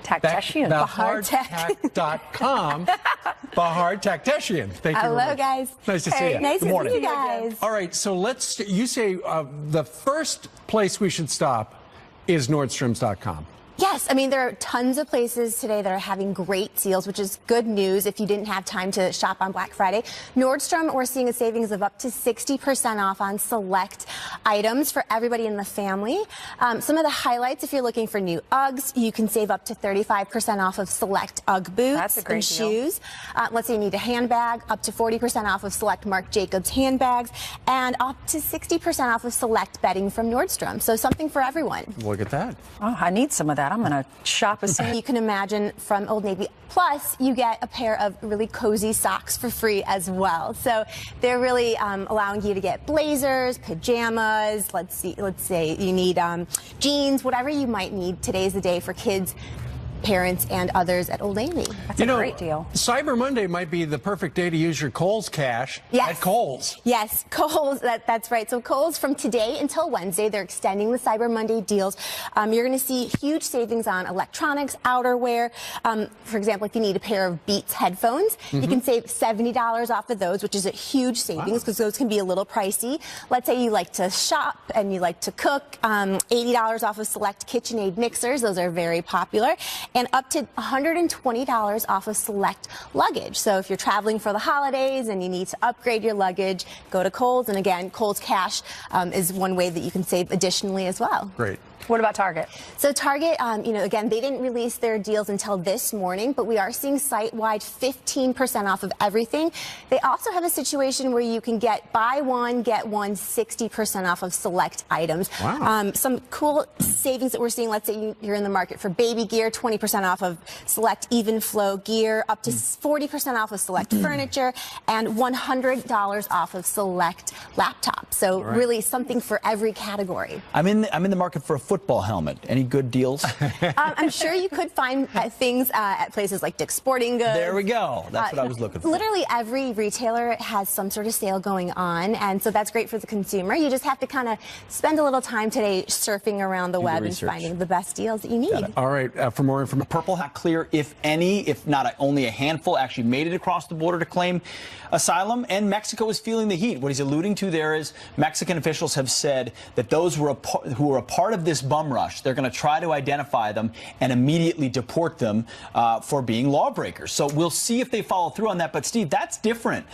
Tactician. BaharTech.com. Bahar Tactician. Thank you. Hello, guys. Nice to see you. Nice to see you guys. All right, so you say the first place we should stop is Nordstrom's.com. Yes, I mean, there are tons of places today that are having great deals, which is good news if you didn't have time to shop on Black Friday. Nordstrom, we're seeing a savings of up to 60% off on select items for everybody in the family. Some of the highlights, if you're looking for new Uggs, you can save up to 35% off of select Ugg boots and shoes. Let's say you need a handbag, up to 40% off of select Marc Jacobs handbags, and up to 60% off of select bedding from Nordstrom. So something for everyone. Look at that. Oh, I need some of that. I'm going to shop a set. You can imagine from Old Navy. Plus, you get a pair of really cozy socks for free as well. So they're really allowing you to get blazers, pajamas. Let's say you need jeans, whatever you might need. Today's the day for kids, parents, and others at Old Navy. That's a great deal. Cyber Monday might be the perfect day to use your Kohl's cash at Kohl's. Yes, Kohl's, that's right. So Kohl's, from today until Wednesday, they're extending the Cyber Monday deals. You're going to see huge savings on electronics, outerwear. For example, if you need a pair of Beats headphones, you can save $70 off of those, which is a huge savings because those can be a little pricey. Let's say you like to shop and you like to cook, $80 off of select KitchenAid mixers. Those are very popular. And up to $120 off of select luggage. So if you're traveling for the holidays and you need to upgrade your luggage, go to Kohl's. And again, Kohl's Cash is one way that you can save additionally as well. Great. What about Target? So Target, again, they didn't release their deals until this morning, but we are seeing site-wide 15% off of everything. They also have a situation where you can get buy one, get one 60% off of select items. Wow. Some cool savings that we're seeing. Let's say you're in the market for baby gear, 20% off of select Even Flow gear, up to 40% off of select furniture, and $100 off of select laptops. So really something for every category. I'm in the market for a football helmet. Any good deals? I'm sure you could find things at places like Dick's Sporting Goods. There we go. That's what I was looking for. Literally every retailer has some sort of sale going on, and so that's great for the consumer. You just have to kind of spend a little time today surfing around the web and finding the best deals that you need. All right, for more information. Purple Hat clear, if any, if not only a handful, actually made it across the border to claim asylum, and Mexico is feeling the heat. What he's alluding to there is Mexican officials have said that those who were a part of this bum rush, they're going to try to identify them and immediately deport them for being lawbreakers. So we'll see if they follow through on that. But Steve, that's different.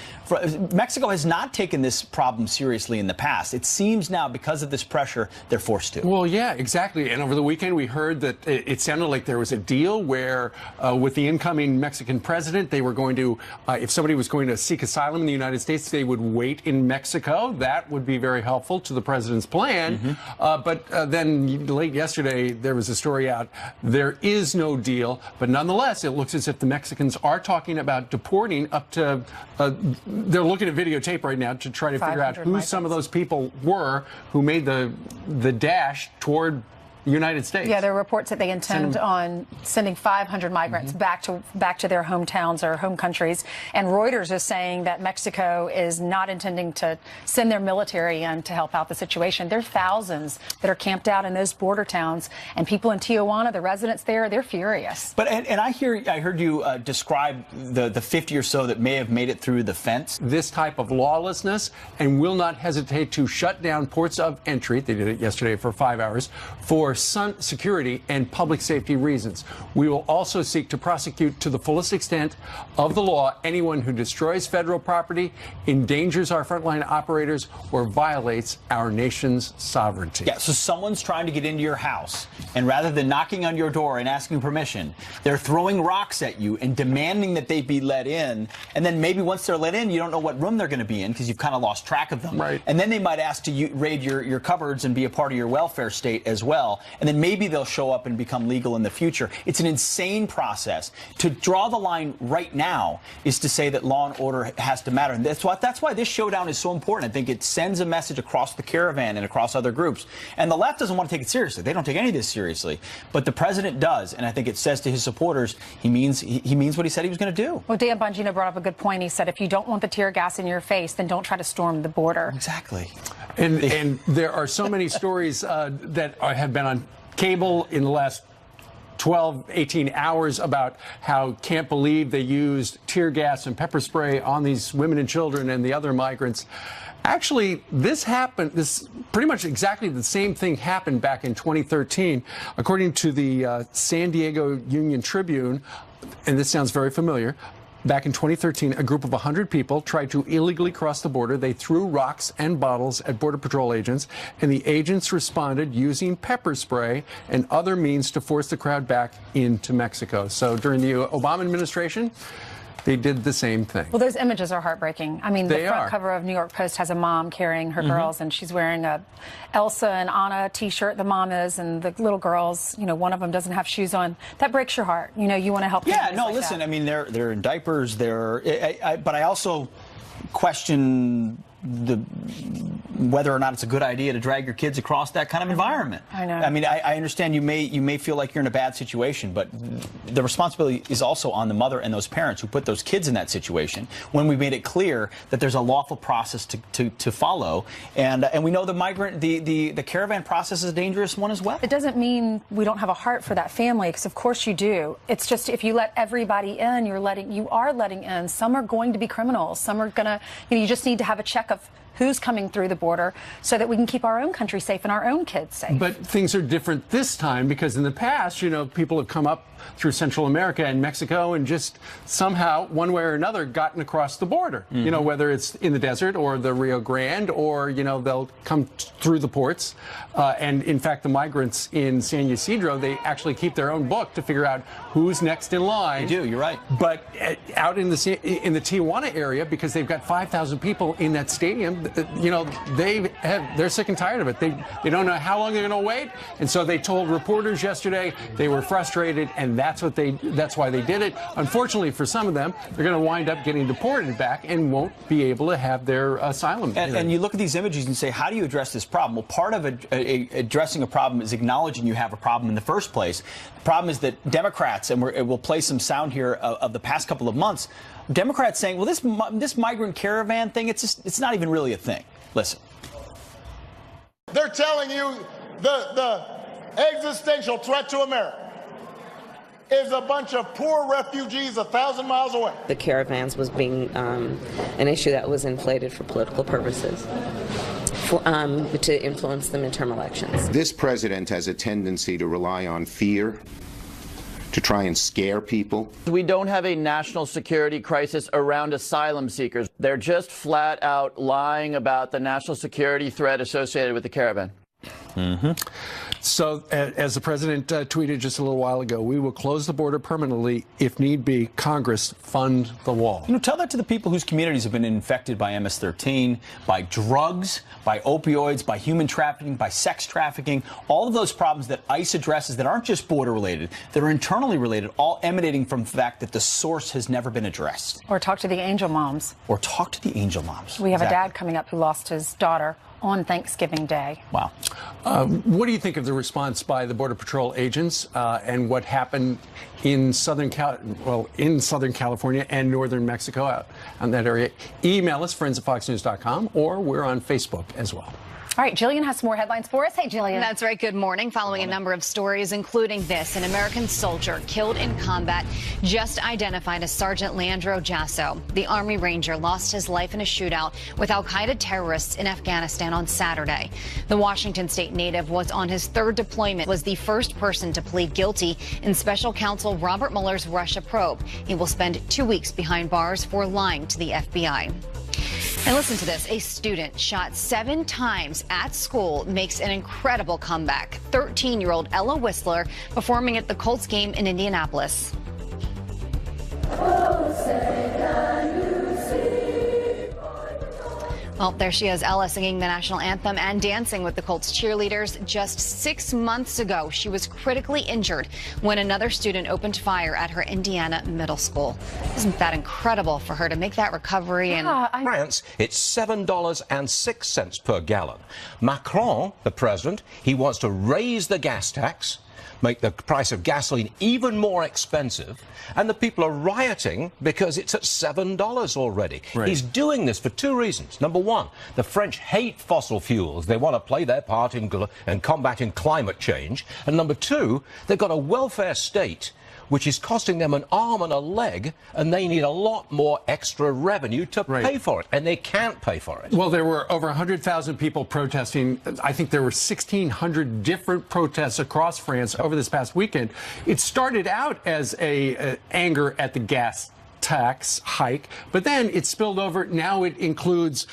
Mexico has not taken this problem seriously in the past. It seems now, because of this pressure, they're forced to. Well, yeah, exactly. And over the weekend, we heard that it sounded like there was a deal where with the incoming Mexican president, they were going to, if somebody was going to seek asylum in the United States, they would wait in Mexico. That would be very helpful to the president's plan. But then late yesterday, there was a story out. There is no deal, but nonetheless, it looks as if the Mexicans are talking about deporting up to, they're looking at videotape right now to try to figure out who some of those people were who made the dash toward the United States. Yeah, there are reports that they intend on sending 500 migrants back to their hometowns or home countries. And Reuters is saying that Mexico is not intending to send their military in to help out the situation. There are thousands that are camped out in those border towns, and people in Tijuana, the residents there, they're furious. But and I heard you describe the 50 or so that may have made it through the fence. This type of lawlessness, and will not hesitate to shut down ports of entry. They did it yesterday for 5 hours for security and public safety reasons. We will also seek to prosecute to the fullest extent of the law anyone who destroys federal property, endangers our frontline operators, or violates our nation's sovereignty. Yeah, so someone's trying to get into your house, and rather than knocking on your door and asking permission, they're throwing rocks at you and demanding that they be let in. And then maybe once they're let in, you don't know what room they're going to be in because you've kind of lost track of them. Right. And then they might ask to raid your cupboards and be a part of your welfare state as well. And then maybe they'll show up and become legal in the future. It's an insane process. To draw the line right now is to say that law and order has to matter. And that's why this showdown is so important. I think it sends a message across the caravan and across other groups. And the left doesn't want to take it seriously. They don't take any of this seriously. But the president does. And I think it says to his supporters, he means what he said he was going to do. Well, Dan Bongino brought up a good point. He said, if you don't want the tear gas in your face, then don't try to storm the border. Exactly. And there are so many stories that have been on cable in the last 12, 18 hours about how can't believe they used tear gas and pepper spray on these women and children and the other migrants. Actually, this pretty much exactly the same thing happened back in 2013. According to the San Diego Union Tribune, and this sounds very familiar, back in 2013, a group of 100 people tried to illegally cross the border. They threw rocks and bottles at Border Patrol agents, and the agents responded using pepper spray and other means to force the crowd back into Mexico. So during the Obama administration, they did the same thing. Well, those images are heartbreaking. I mean, the front cover of New York Post has a mom carrying her girls, and she's wearing a Elsa and Anna T-shirt, the mom is, and the little girls, you know, one of them doesn't have shoes on. That breaks your heart. You know, you want to help. Yeah, no, like listen, that. I mean, they're in diapers. But I also question whether or not it's a good idea to drag your kids across that kind of environment. I know. I mean, I understand you may feel like you're in a bad situation, but the responsibility is also on the mother and those parents who put those kids in that situation when we made it clear that there's a lawful process to follow. And we know the caravan process is a dangerous one as well. It doesn't mean we don't have a heart for that family, because of course you do. It's just if you let everybody in, you are letting in. Some are going to be criminals. Some are gonna, you just need to have a check of who's coming through the border so that we can keep our own country safe and our own kids safe. But things are different this time because in the past, you know, people have come up through Central America and Mexico and just somehow, one way or another, gotten across the border. Mm-hmm. You know, whether it's in the desert or the Rio Grande or, you know, they'll come through the ports. And in fact, the migrants in San Ysidro, they actually keep their own book to figure out who's next in line. They do, you're right. But out in the Tijuana area, because they've got 5,000 people in that stadium, you know, they're sick and tired of it. They don't know how long they're going to wait. And so they told reporters yesterday they were frustrated, and that's why they did it. Unfortunately for some of them, they're going to wind up getting deported back and won't be able to have their asylum. And you look at these images and say, how do you address this problem? Well, part of addressing a problem is acknowledging you have a problem in the first place. The problem is that Democrats, and we'll play some sound here of the past couple of months, Democrats saying, well, this migrant caravan thing, it's not even really a thing. Listen. They're telling you the existential threat to America is a bunch of poor refugees 1,000 miles away. The caravans was being an issue that was inflated for political purposes, to influence the midterm elections. This president has a tendency to rely on fear, to try and scare people. We don't have a national security crisis around asylum seekers. They're just flat out lying about the national security threat associated with the caravan. Mm-hmm. So, as the president tweeted just a little while ago, we will close the border permanently if need be. Congress fund the wall. You know, tell that to the people whose communities have been infected by MS-13, by drugs, by opioids, by human trafficking, by sex trafficking, all of those problems that ICE addresses that aren't just border related, that are internally related, all emanating from the fact that the source has never been addressed. Or talk to the angel moms. Or talk to the angel moms. We have a dad coming up who lost his daughter on Thanksgiving Day. Wow. What do you think of the response by the Border Patrol agents and what happened in Southern California and Northern Mexico, out in that area? Email us, friends@foxnews.com, or we're on Facebook as well. All right, Jillian has some more headlines for us. Hey, Jillian. That's right. Good morning. Following a number of stories, including this, an American soldier killed in combat, just identified as Sergeant Leandro Jasso. The Army Ranger lost his life in a shootout with al-Qaeda terrorists in Afghanistan on Saturday. The Washington State native was on his third deployment, was the first person to plead guilty in Special Counsel Robert Mueller's Russia probe. He will spend 2 weeks behind bars for lying to the FBI. And listen to this. A student shot 7 times at school makes an incredible comeback. 13-year-old Ella Whistler performing at the Colts game in Indianapolis. Well, there she is, Ella, singing the national anthem and dancing with the Colts cheerleaders. Just 6 months ago, she was critically injured when another student opened fire at her Indiana middle school. Isn't that incredible for her to make that recovery? In France, it's $7.06 per gallon. Macron, the president, he wants to raise the gas tax. make the price of gasoline even more expensive, and the people are rioting because it's at $7 already. Right. He's doing this for two reasons. Number one, the French hate fossil fuels. They want to play their part in combating climate change. And number two, they've got a welfare state which is costing them an arm and a leg, and they need a lot more extra revenue to pay for it, and they can't pay for it. Well, there were over 100,000 people protesting. I think there were 1,600 different protests across France over this past weekend. It started out as a anger at the gas tax hike, but then it spilled over. Now it includes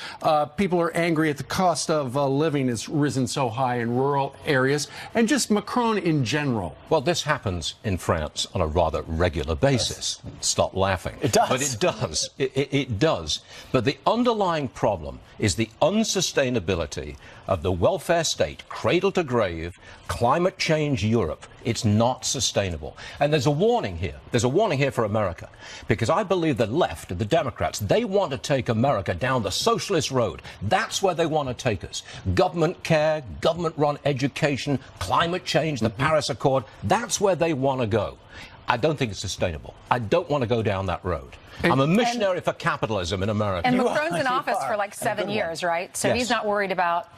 people are angry at the cost of living has risen so high in rural areas, and just Macron in general. Well, this happens in France on a rather regular basis. Stop laughing. It does. But it does. It does. But the underlying problem is the unsustainability of the welfare state, cradle to grave, climate change Europe. It's not sustainable. And there's a warning here. There's a warning here for America, because I believe the left, the Democrats, they want to take America down the socialist road. That's where they want to take us. Government care, government-run education, climate change, the Paris Accord, that's where they want to go. I don't think it's sustainable. I don't want to go down that road. I'm a missionary for capitalism in America. And Macron's in office for like 7 years, right? So he's not worried about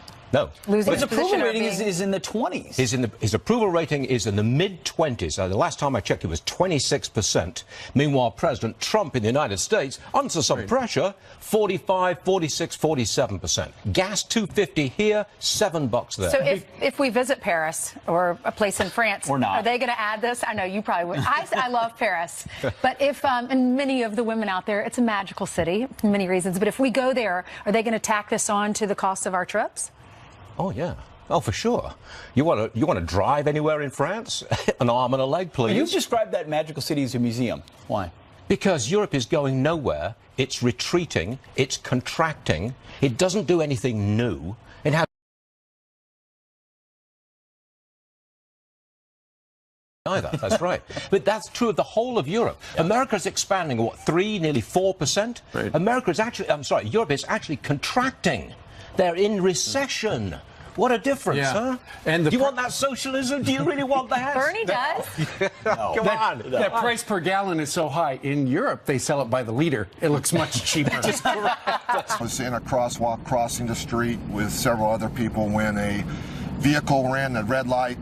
losing his approval rating is in the 20s. His approval rating is in the mid-20s. The last time I checked, it was 26%. Meanwhile, President Trump in the United States, under some pressure, 45, 46, 47%. Gas $2.50 here, $7 there. So if we visit Paris or a place in France, or not, are they going to add this? I know you probably would. I love Paris, but if and many of the women out there, it's a magical city for many reasons. But if we go there, are they going to tack this on to the cost of our trips? Oh, yeah. Oh, for sure. You want to drive anywhere in France? An arm and a leg, please. You've described that magical city as a museum. Why? Because Europe is going nowhere. It's retreating. It's contracting. It doesn't do anything new. It has either. That's right. But that's true of the whole of Europe. Yeah. America's expanding, what, 3, nearly 4%? Right. Europe is actually contracting. They're in recession. What a difference, huh? And do you want that socialism? Do you really want that? Bernie does. No. Come on. That price per gallon is so high. In Europe, they sell it by the liter. It looks much cheaper. I was in a crosswalk crossing the street with several other people when a vehicle ran the red light,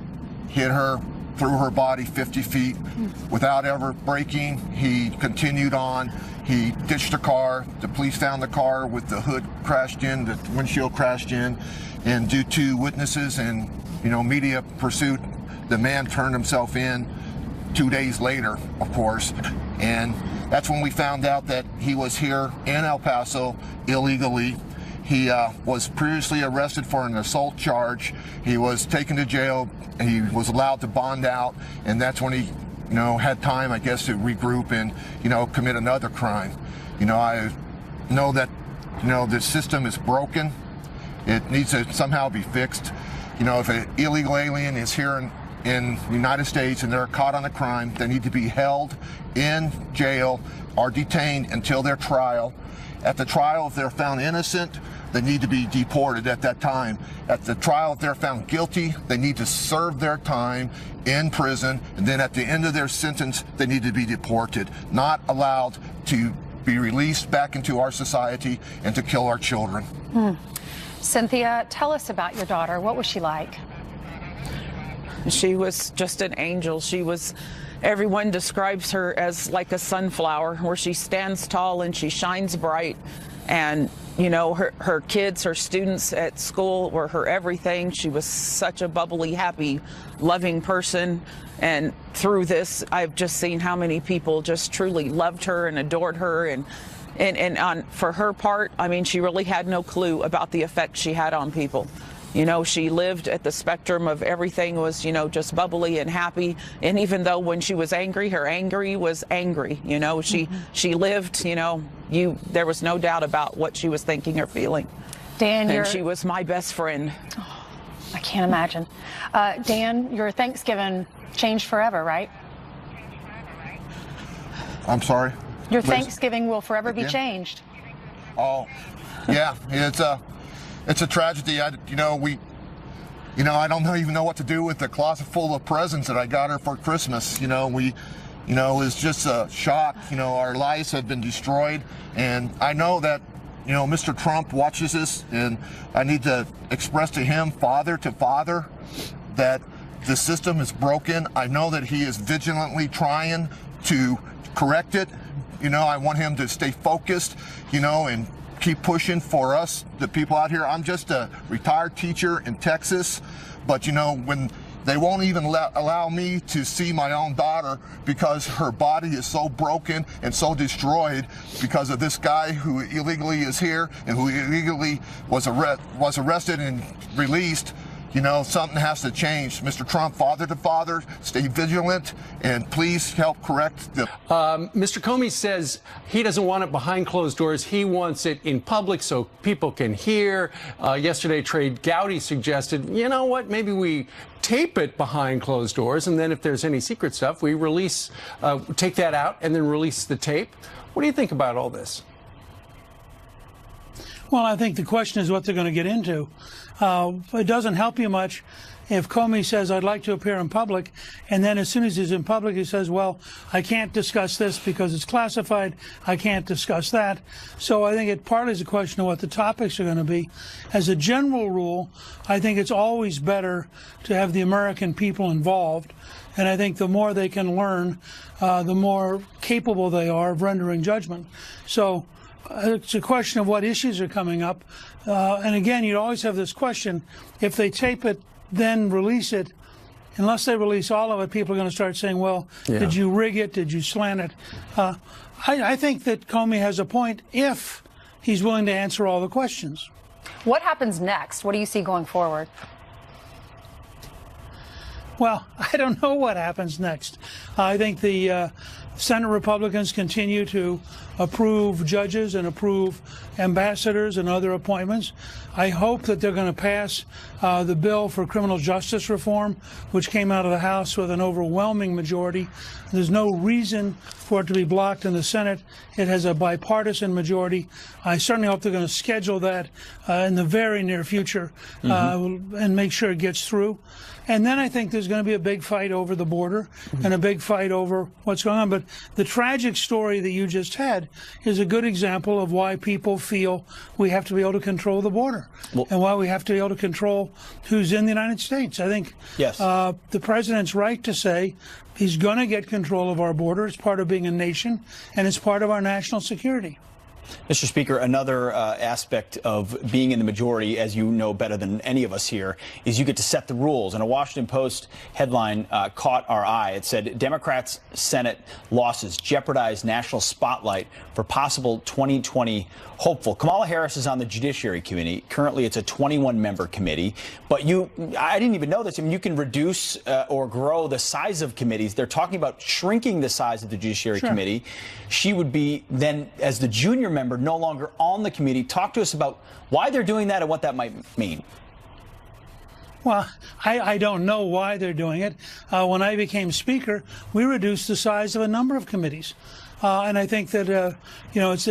hit her, threw her body 50 feet without ever braking. He continued on. He ditched the car. The police found the car with the hood crashed in, the windshield crashed in, and due to witnesses and media pursuit, the man turned himself in 2 days later, of course, and that's when we found out that he was here in El Paso illegally. He was previously arrested for an assault charge. He was taken to jail. He was allowed to bond out, and that's when he had time, I guess, to regroup and, commit another crime. I know that, the system is broken. It needs to somehow be fixed. If an illegal alien is here in the United States and they're caught on a crime, they need to be held in jail or detained until their trial. At the trial, if they're found innocent, they need to be deported at that time. At the trial, if they're found guilty, they need to serve their time in prison, and then at the end of their sentence, they need to be deported, not allowed to be released back into our society and to kill our children. Cynthia, tell us about your daughter. What was she like? She was just an angel. Everyone describes her as like a sunflower, where she stands tall and she shines bright. And, her kids, her students at school were her everything. She was such a bubbly, happy, loving person. And through this, I've just seen how many people just truly loved her and adored her. And for her part, she really had no clue about the effect she had on people. She lived at the spectrum of everything was, just bubbly and happy. And even though when she was angry, her angry was angry. She lived, there was no doubt about what she was thinking or feeling. Dan, and she was my best friend. Oh, I can't imagine. Dan, your Thanksgiving changed forever, right? I'm sorry? Your Thanksgiving will forever be changed. Oh, yeah. It's a tragedy. You know, I don't even know what to do with the closet full of presents that I got her for Christmas. You know, it was just a shock. You know, our lives have been destroyed, and I know that, you know, Mr. Trump watches this, and I need to express to him, father to father, that the system is broken. I know that he is vigilantly trying to correct it. You know, I want him to stay focused, you know, and keep pushing for us, the people out here. I'm just a retired teacher in Texas, but you know, when they won't even allow me to see my own daughter because her body is so broken and so destroyed because of this guy who illegally is here and who illegally was arrested and released. You know, something has to change. Mr. Trump, father to father, stay vigilant, and please help correct the... Mr. Comey says he doesn't want it behind closed doors. He wants it in public so people can hear. Yesterday, Trey Gowdy suggested, you know what, maybe we tape it behind closed doors, and then if there's any secret stuff, we release, take that out and then release the tape. What do you think about all this? Well, I think the question is what they're going to get into. It doesn't help you much if Comey says, I'd like to appear in public, and then as soon as he's in public, he says, well, I can't discuss this because it's classified. I can't discuss that. So I think it partly is a question of what the topics are going to be. As a general rule, I think it's always better to have the American people involved. And I think the more they can learn, the more capable they are of rendering judgment. So it's a question of what issues are coming up. And again, you'd always have this question, if they tape it, then release it. Unless they release all of it, people are going to start saying, well, did you rig it? Did you slant it? I think that Comey has a point if he's willing to answer all the questions. What happens next? What do you see going forward? Well, I don't know what happens next. I think the Senate Republicans continue to approve judges and approve ambassadors and other appointments. I hope that they're going to pass the bill for criminal justice reform, which came out of the House with an overwhelming majority. There's no reason for it to be blocked in the Senate. It has a bipartisan majority. I certainly hope they're going to schedule that in the very near future and make sure it gets through. And then I think there's going to be a big fight over the border and a big fight over what's going on. But the tragic story that you just had is a good example of why people feel we have to be able to control the border and why we have to be able to control who's in the United States. I think the president's right to say he's going to get control of our border. It's part of being a nation, and it's part of our national security. Mr. Speaker, another aspect of being in the majority, as you know better than any of us here, is you get to set the rules. And a Washington Post headline caught our eye. It said, Democrats' Senate losses jeopardize national spotlight for possible 2020 hopeful. Kamala Harris is on the Judiciary Committee. Currently, it's a 21-member committee. But I didn't even know this. I mean, you can reduce or grow the size of committees. They're talking about shrinking the size of the Judiciary Committee. She would be then, as the junior member, no longer on the committee. Talk to us about why they're doing that and what that might mean. Well, I don't know why they're doing it. When I became Speaker, we reduced the size of a number of committees. And I think that, it's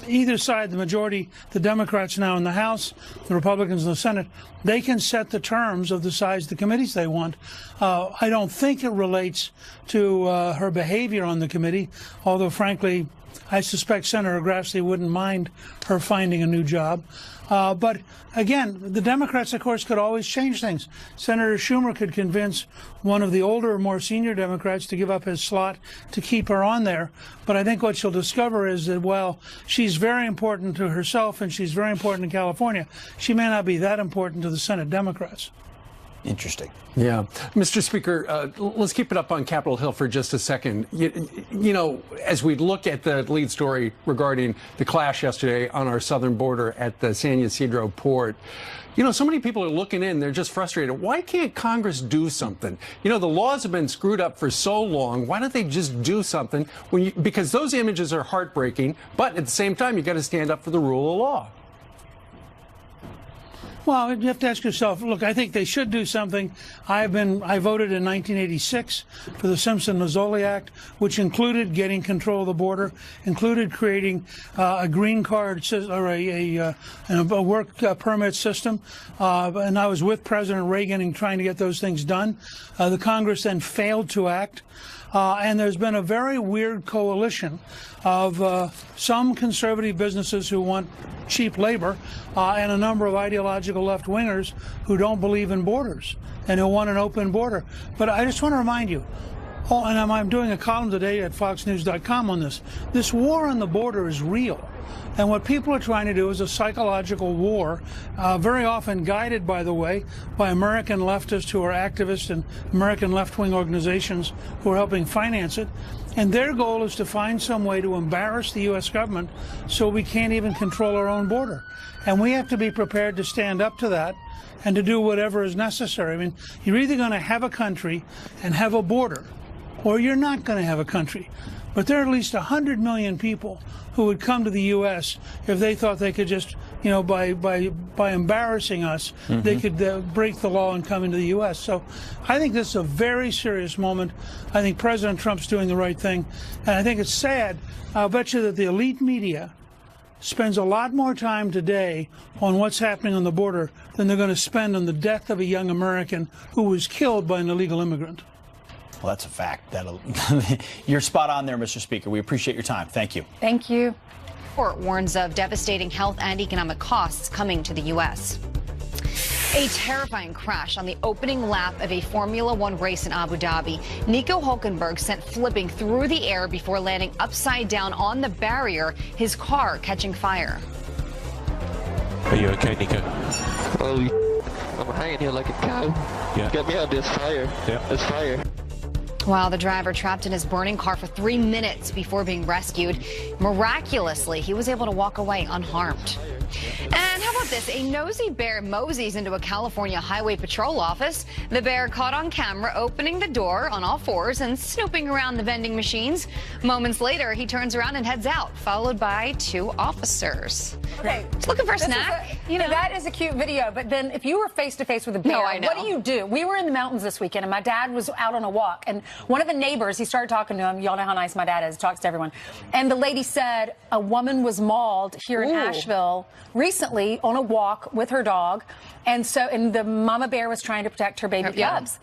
either side, the majority, the Democrats now in the House, the Republicans in the Senate, they can set the terms of the size of the committees they want. I don't think it relates to her behavior on the committee, although, frankly, I suspect Senator Grassley wouldn't mind her finding a new job. But again, the Democrats, of course, could always change things. Senator Schumer could convince one of the older, more senior Democrats to give up his slot to keep her on there. But I think what she'll discover is that, well, she's very important to herself and she's very important in California. She may not be that important to the Senate Democrats. Interesting. Yeah. Mr. Speaker, let's keep it up on Capitol Hill for just a second. You know, as we look at the lead story regarding the clash yesterday on our southern border at the San Ysidro port, you know, so many people are looking in, they're just frustrated. Why can't Congress do something? You know, the laws have been screwed up for so long. Why don't they just do something? Because those images are heartbreaking, but at the same time, you got to stand up for the rule of law. Well, you have to ask yourself, look, I think they should do something. I voted in 1986 for the Simpson-Mazzoli Act, which included getting control of the border, included creating a green card or a work permit system. And I was with President Reagan in trying to get those things done. The Congress then failed to act. And there's been a very weird coalition of some conservative businesses who want cheap labor and a number of ideological left-wingers who don't believe in borders and who want an open border. But I just want to remind you, and I'm doing a column today at foxnews.com on this, this war on the border is real. And what people are trying to do is a psychological war, very often guided, by the way, by American leftists who are activists and American left-wing organizations who are helping finance it. And their goal is to find some way to embarrass the U.S. government so we can't even control our own border. And we have to be prepared to stand up to that and to do whatever is necessary. I mean, you're either going to have a country and have a border, or you're not going to have a country. But there are at least 100 million people who would come to the U.S. if they thought they could just, you know, by embarrassing us, they could break the law and come into the U.S. So I think this is a very serious moment. I think President Trump's doing the right thing. And I think it's sad. I'll bet you that the elite media spends a lot more time today on what's happening on the border than they're going to spend on the death of a young American who was killed by an illegal immigrant. Well, that's a fact. You're spot on there, Mr. Speaker. We appreciate your time. Thank you. Thank you. Report warns of devastating health and economic costs coming to the U.S. A terrifying crash on the opening lap of a Formula One race in Abu Dhabi. Nico Hulkenberg sent flipping through the air before landing upside down on the barrier, his car catching fire. Are you okay, Nico? Oh, I'm hanging here like a cow. Yeah. Get me out of this fire. Yeah. There's fire. While the driver trapped in his burning car for 3 minutes before being rescued, miraculously, he was able to walk away unharmed. And how about this? A nosy bear moseys into a California Highway Patrol office. The bear caught on camera opening the door on all fours and snooping around the vending machines. Moments later, he turns around and heads out, followed by 2 officers. Okay, looking for a snack. You know, that is a cute video. But then, if you were face to face with a bear, No, I know. what do you do? We were in the mountains this weekend, and my dad was out on a walk, and one of the neighbors, he started talking to him. Y'all know how nice my dad is; he talks to everyone. And the lady said a woman was mauled here in Asheville recently on a walk with her dog, and the mama bear was trying to protect her baby cubs.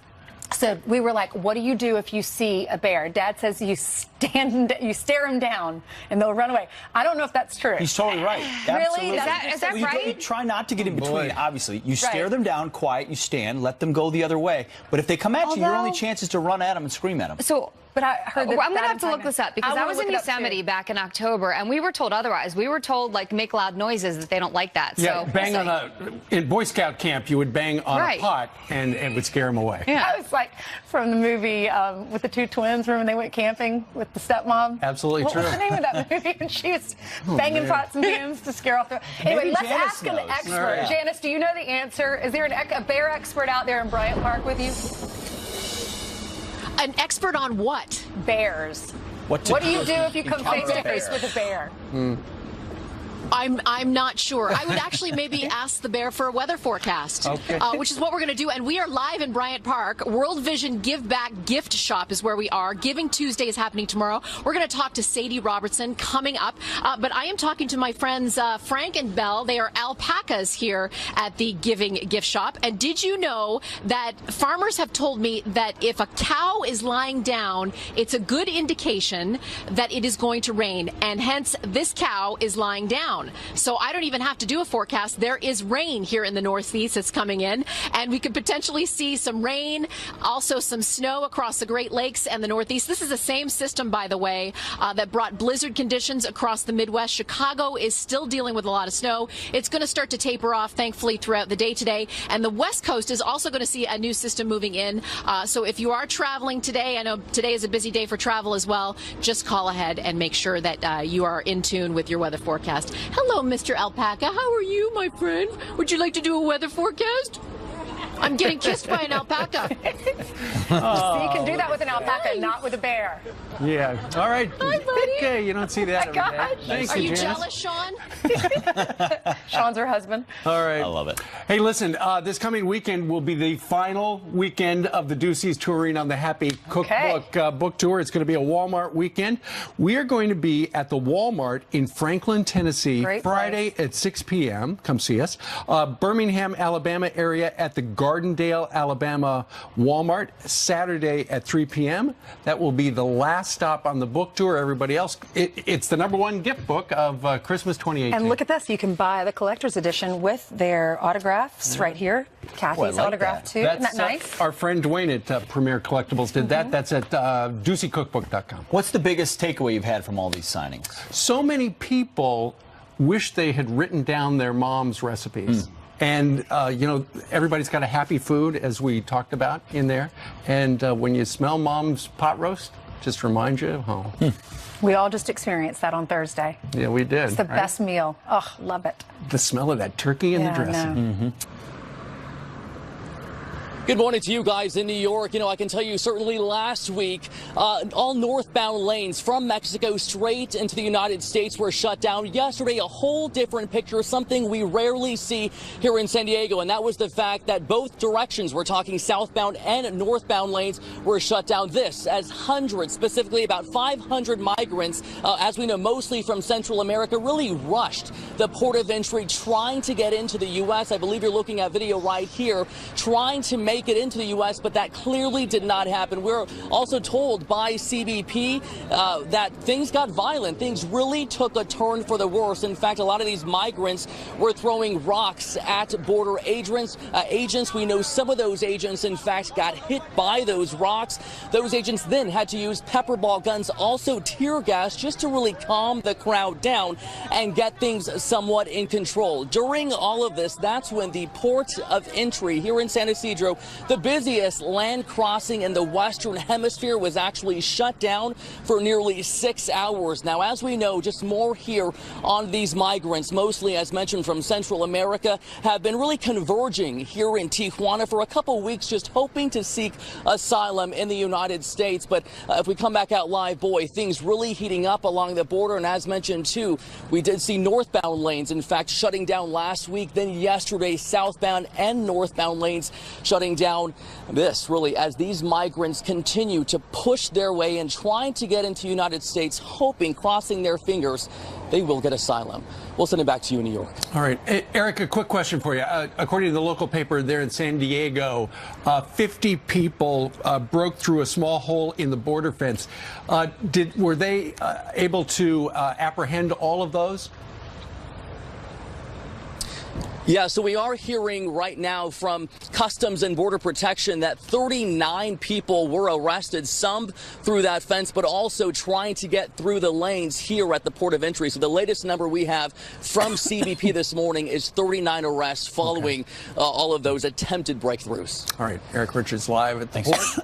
So we were like, what do you do if you see a bear? Dad says you stare him down and they'll run away. I don't know if that's true. He's totally right. Really? Absolutely. Is that right? You try not to get in between, obviously. You stare them down, quiet, you stand, let them go the other way. But if they come at you, your only chance is to run at them and scream at them. So, but I heard that I'm going to have to look this up because I was in Yosemite back in October, and we were told otherwise. We were told, like, make loud noises, that they don't like that. Yeah, so bang in Boy Scout camp, you would bang on a pot and it would scare them away. Yeah. I was like from the movie with the 2 twins, remember when they went camping with the stepmom? Absolutely what true. What was the name of that movie? And she was banging pots and pans to scare off the... Anyway, Maybe let's Janice ask an knows. expert. Yeah. Janice, do you know the answer? Is there a bear expert out there in Bryant Park with you? An expert on what? Bears. What do you do if you come face to face with a bear? I'm not sure. I would actually maybe ask the bear for a weather forecast, which is what we're going to do. And we are live in Bryant Park. World Vision Give Back Gift Shop is where we are. Giving Tuesday is happening tomorrow. We're going to talk to Sadie Robertson coming up. But I am talking to my friends Frank and Belle. They are alpacas here at the Giving Gift Shop. And did you know that farmers have told me that if a cow is lying down, it's a good indication that it is going to rain. And hence, this cow is lying down. So I don't even have to do a forecast. There is rain here in the Northeast that's coming in, and we could potentially see some rain, also some snow across the Great Lakes and the Northeast. This is the same system, by the way, that brought blizzard conditions across the Midwest. Chicago is still dealing with a lot of snow. It's going to start to taper off, thankfully, throughout the day today. And the West Coast is also going to see a new system moving in. So if you are traveling today, I know today is a busy day for travel as well, just call ahead and make sure that you are in tune with your weather forecast. Hello, Mr. Alpaca. How are you, my friend? Would you like to do a weather forecast? I'm getting kissed by an alpaca. So you can do that with an alpaca, not with a bear. Yeah. All right. Hi, buddy. Okay, you don't see that every day. Thank Are you Janice. jealous, Sean? Sean's her husband. All right. I love it. Hey, listen, this coming weekend will be the final weekend of the Ducey's touring on the Happy Cookbook book tour. It's going to be a Walmart weekend. We are going to be at the Walmart in Franklin, Tennessee, Great Friday at 6 p.m. Come see us. Birmingham, Alabama area at the Gardendale, Alabama Walmart, Saturday at 3 p.m. That will be the last stop on the book tour. Everybody else, it's the #1 gift book of Christmas 2018. And look at this. You can buy the collector's edition with their autographs right here. Kathy's autograph, too. Isn't that nice? Our friend Dwayne at Premier Collectibles did that. That's at DuceyCookbook.com. What's the biggest takeaway you've had from all these signings? So many people wish they had written down their mom's recipes. And, you know, everybody's got a happy food, as we talked about in there. And when you smell mom's pot roast, just remind you of home. We all just experienced that on Thursday. Yeah, we did. It's the best meal. Oh, love it. The smell of that turkey and the dressing. Good morning to you guys in New York. You know, I can tell you certainly last week, all northbound lanes from Mexico straight into the United States were shut down. Yesterday, a whole different picture, something we rarely see here in San Diego, and that was the fact that both directions, we're talking southbound and northbound lanes, were shut down. This as hundreds, specifically about 500 migrants, as we know, mostly from Central America, really rushed the port of entry trying to get into the U.S. I believe you're looking at video right here, trying to make it into the U.S., but that clearly did not happen. We're also told by CBP that things got violent. Things really took a turn for the worse. In fact, a lot of these migrants were throwing rocks at border agents. We know some of those agents, in fact, got hit by those rocks. Those agents then had to use pepper ball guns, also tear gas, just to really calm the crowd down and get things somewhat in control. During all of this, that's when the port of entry here in San Ysidro, the busiest land crossing in the Western Hemisphere, was actually shut down for nearly 6 hours. Now, as we know, just more here on these migrants, mostly, as mentioned, from Central America, have been really converging here in Tijuana for a couple weeks, just hoping to seek asylum in the United States. But if we come back out live, boy, things really heating up along the border. And as mentioned, too, we did see northbound lanes, in fact, shutting down last week. Then yesterday, southbound and northbound lanes shutting down. This really as these migrants continue to push their way and trying to get into the United States, hoping, crossing their fingers, they will get asylum. We'll send it back to you in New York. All right. Eric, a quick question for you. According to the local paper there in San Diego, 50 people broke through a small hole in the border fence. Were they able to apprehend all of those? Yeah, so we are hearing right now from Customs and Border Protection that 39 people were arrested, some through that fence, but also trying to get through the lanes here at the port of entry. So the latest number we have from CBP this morning is 39 arrests following all of those attempted breakthroughs. All right, Eric Richards live at the port.